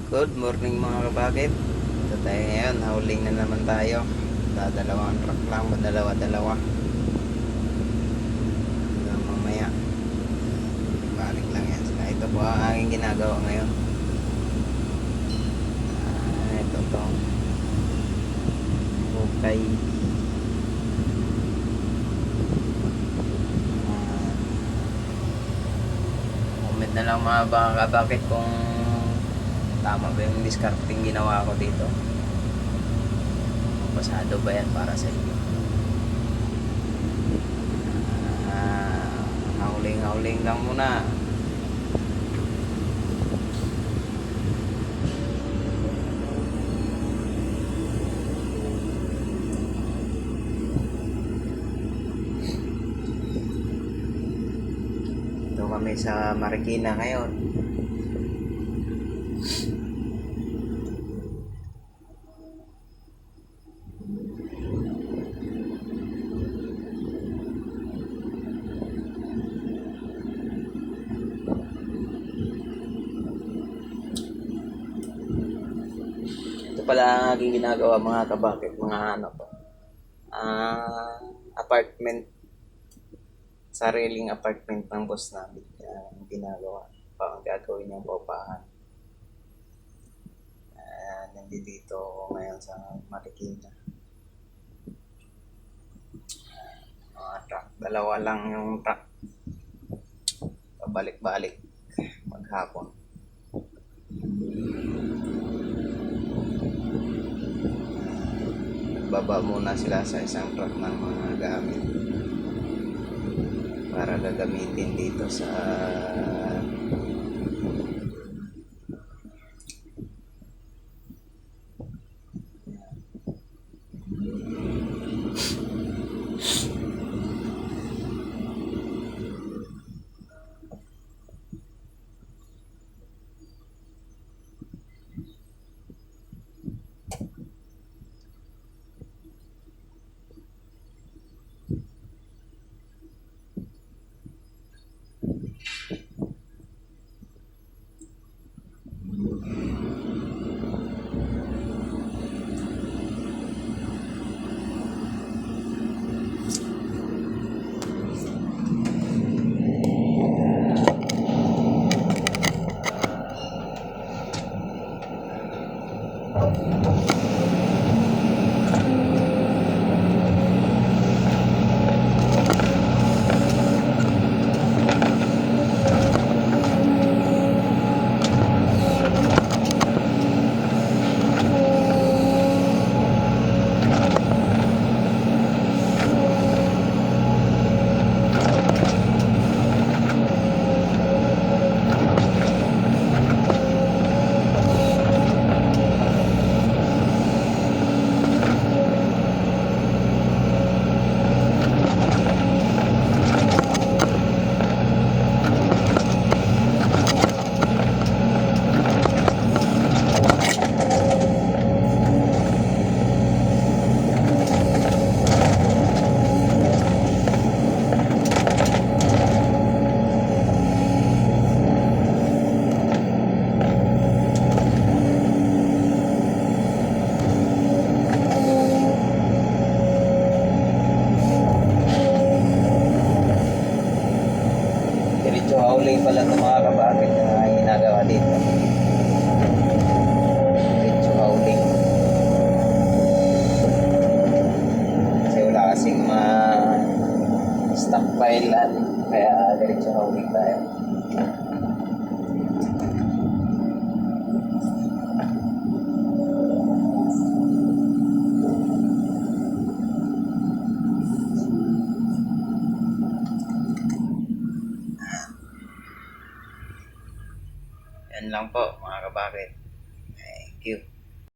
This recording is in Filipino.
Good morning mga kabakit. Ito tayo ngayon, hauling na naman tayo. Dalawang truck lang, dalawa-dalawa. Hanggang mamaya. Balik lang yan. Ito po ang aking ginagawa ngayon. Ito to. Okay. Comment na lang mga kabakit kung tama ba yung discarding ginawa ko dito. Pasado ba yan para sa inyo? Hauling lang muna. Ito kami sa Marikina ngayon. Pala ang aking ginagawa mga kabakit, mga ano to, apartment, sariling apartment ng boss namin. Ang ginagawa pa ang gagawin niyang paupahan. Nandito ako ngayon sa Marikina. Mga truck, dalawa lang yung truck, pabalik-balik maghapon. Baba muna sila sa isang truck ng mga gamit para gagamitin dito sa hauling pala ito mga kabakit na ginagawa dito. Diretso hauling. Kasi wala kasing stockpilean, kaya diretso hauling tayo. Yan lang po mga kabakit. Thank you.